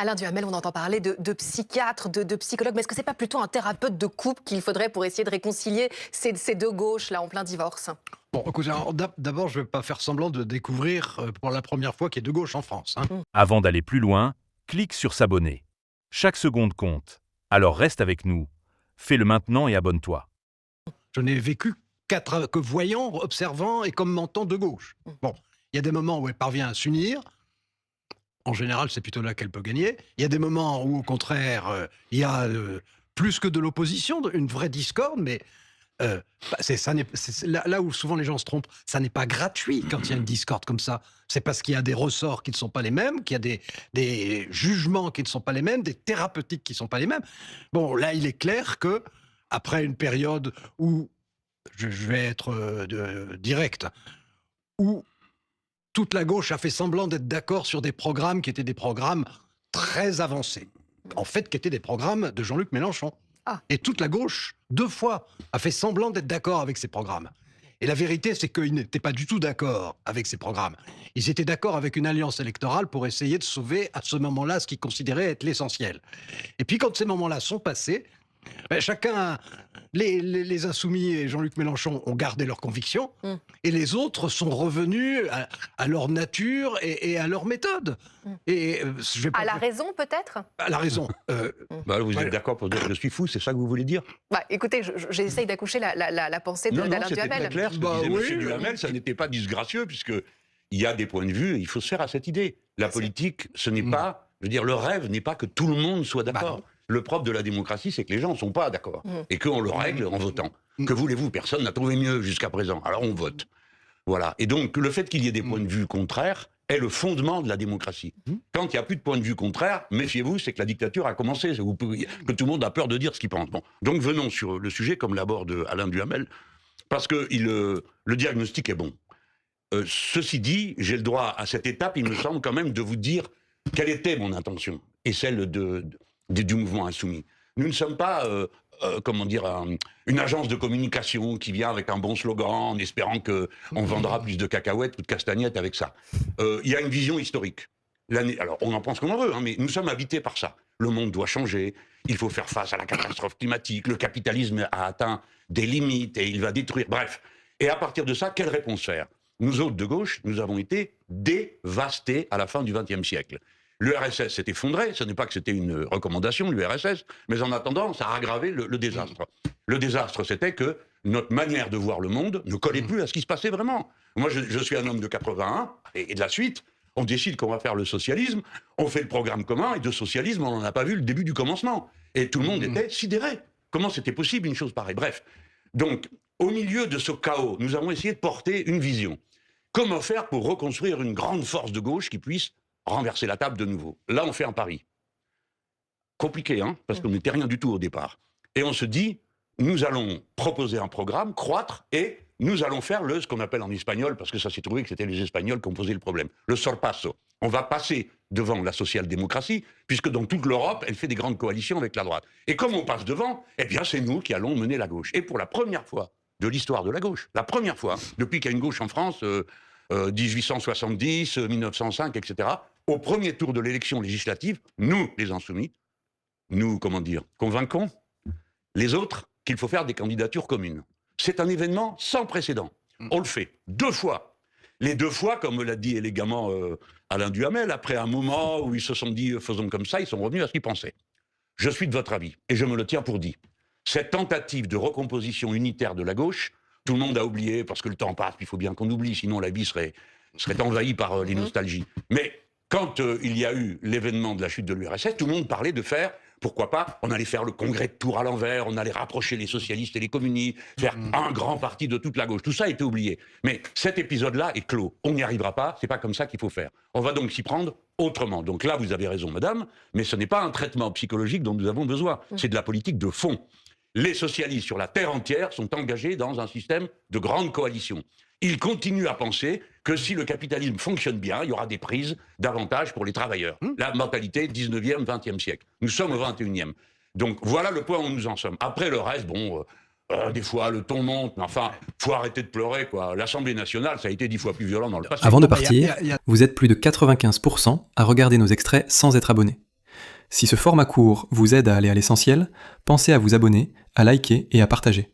Alain Duhamel, on entend parler de psychiatre, de psychologue, mais est-ce que c'est pas plutôt un thérapeute de couple qu'il faudrait pour essayer de réconcilier ces deux gauches là en plein divorce? Bon, écoute, alors, d'abord, je ne vais pas faire semblant de découvrir pour la première fois qu'il y a deux gauches en France, hein. Mm. Avant d'aller plus loin, clique sur s'abonner. Chaque seconde compte. Alors reste avec nous. Fais-le maintenant et abonne-toi. Je n'ai vécu que voyant, observant et commentant de gauche. Bon, il y a des moments où elle parvient à s'unir. En général, c'est plutôt là qu'elle peut gagner. Il y a des moments où, au contraire, il y a plus que de l'opposition, une vraie discorde, mais c'est là où souvent les gens se trompent. Ça n'est pas gratuit quand il y a une discorde comme ça. C'est parce qu'il y a des ressorts qui ne sont pas les mêmes, qu'il y a des jugements qui ne sont pas les mêmes, des thérapeutiques qui ne sont pas les mêmes. Bon, là, il est clair que après une période où, je vais être direct, où toute la gauche a fait semblant d'être d'accord sur des programmes qui étaient des programmes très avancés. En fait, qui étaient des programmes de Jean-Luc Mélenchon. Ah. Et toute la gauche, 2 fois, a fait semblant d'être d'accord avec ces programmes. Et la vérité, c'est qu'ils n'étaient pas du tout d'accord avec ces programmes. Ils étaient d'accord avec une alliance électorale pour essayer de sauver à ce moment-là ce qu'ils considéraient être l'essentiel. Et puis quand ces moments-là sont passés, chacun, les Insoumis et Jean-Luc Mélenchon ont gardé leurs convictions, et les autres sont revenus à leur nature et à leur méthode. Et je vais pas À la dire- raison peut-être? à la raison. Vous Ouais. êtes d'accord pour dire que je suis fou, c'est ça que vous voulez dire? Bah, écoutez, j'essaye d'accoucher la pensée Non, d'Alain c'était très Duhamel. clair. Ce que Bah disait oui, M. Duhamel, ça n'était pas disgracieux, puisqu'il y a des points de vue, et il faut se faire à cette idée. La politique, ce n'est pas... Je veux dire, le rêve n'est pas que tout le monde soit d'accord. non. Le propre de la démocratie, c'est que les gens ne sont pas d'accord. Et qu'on le règle en votant. Mm. Que voulez-vous? Personne n'a trouvé mieux jusqu'à présent. Alors on vote. Voilà. Et donc, le fait qu'il y ait des points de vue contraires est le fondement de la démocratie. Quand il n'y a plus de points de vue contraires, méfiez-vous, c'est que la dictature a commencé. Que tout le monde a peur de dire ce qu'il pense. Bon. Donc venons sur le sujet, comme l'aborde Alain Duhamel, parce que le diagnostic est bon. Ceci dit, j'ai le droit à cette étape, il me semble quand même, de vous dire quelle était mon intention, et celle du mouvement insoumis. Nous ne sommes pas... une agence de communication qui vient avec un bon slogan en espérant qu'on vendra plus de cacahuètes ou de castagnettes avec ça. Il y a une vision historique. Alors, on en pense qu'on en veut, hein, mais nous sommes habités par ça. Le monde doit changer, il faut faire face à la catastrophe climatique, le capitalisme a atteint des limites et il va détruire... Bref. Et à partir de ça, quelle réponse faire? Nous autres de gauche, nous avons été dévastés à la fin du XXe siècle. L'URSS s'est effondré, ce n'est pas que c'était une recommandation, l'URSS, mais en attendant, ça a aggravé le désastre. Le désastre, c'était que notre manière de voir le monde ne collait plus à ce qui se passait vraiment. Moi, je suis un homme de 81, et de la suite, on décide qu'on va faire le socialisme, on fait le programme commun, et de socialisme, on n'en a pas vu le début du commencement. Et tout le monde était sidéré. Comment c'était possible, une chose pareille? Bref. Donc, au milieu de ce chaos, nous avons essayé de porter une vision. Comment faire pour reconstruire une grande force de gauche qui puisse renverser la table de nouveau? Là, on fait un pari. Compliqué, hein, parce qu'on n'était rien du tout au départ. Et on se dit, nous allons proposer un programme, croître, et nous allons faire ce qu'on appelle en espagnol, parce que ça s'est trouvé que c'était les Espagnols qui ont posé le problème, le sorpasso. On va passer devant la social-démocratie, puisque dans toute l'Europe, elle fait des grandes coalitions avec la droite. Et comme on passe devant, eh bien, c'est nous qui allons mener la gauche. Et pour la première fois de l'histoire de la gauche, la première fois, depuis qu'il y a une gauche en France, 1870, 1905, etc., au premier tour de l'élection législative, nous, les Insoumis, nous, convainquons les autres qu'il faut faire des candidatures communes. C'est un événement sans précédent. On le fait 2 fois. Les 2 fois, comme me l'a dit élégamment Alain Duhamel, après un moment où ils se sont dit « faisons comme ça », ils sont revenus à ce qu'ils pensaient. Je suis de votre avis, et je me le tiens pour dit. Cette tentative de recomposition unitaire de la gauche, tout le monde a oublié, parce que le temps passe, il faut bien qu'on oublie, sinon la vie serait envahie par les nostalgies. Mais quand il y a eu l'événement de la chute de l'URSS, tout le monde parlait de faire, pourquoi pas, on allait faire le congrès de Tours à l'envers, on allait rapprocher les socialistes et les communistes, faire un grand parti de toute la gauche. Tout ça a été oublié. Mais cet épisode-là est clos. On n'y arrivera pas, c'est pas comme ça qu'il faut faire. On va donc s'y prendre autrement. Donc là, vous avez raison, madame, mais ce n'est pas un traitement psychologique dont nous avons besoin. C'est de la politique de fond. Les socialistes sur la terre entière sont engagés dans un système de grande coalition. Ils continuent à penser que si le capitalisme fonctionne bien, il y aura des prises d'avantages pour les travailleurs. La mentalité 19e, 20e siècle. Nous sommes au 21e. Donc voilà le point où nous en sommes. Après le reste, des fois le ton monte, mais enfin, faut arrêter de pleurer, quoi. L'Assemblée nationale, ça a été 10 fois plus violent dans le passé. Avant de Non, mais partir, il y a- vous êtes plus de 95% à regarder nos extraits sans être abonné. Si ce format court vous aide à aller à l'essentiel, pensez à vous abonner, à liker et à partager.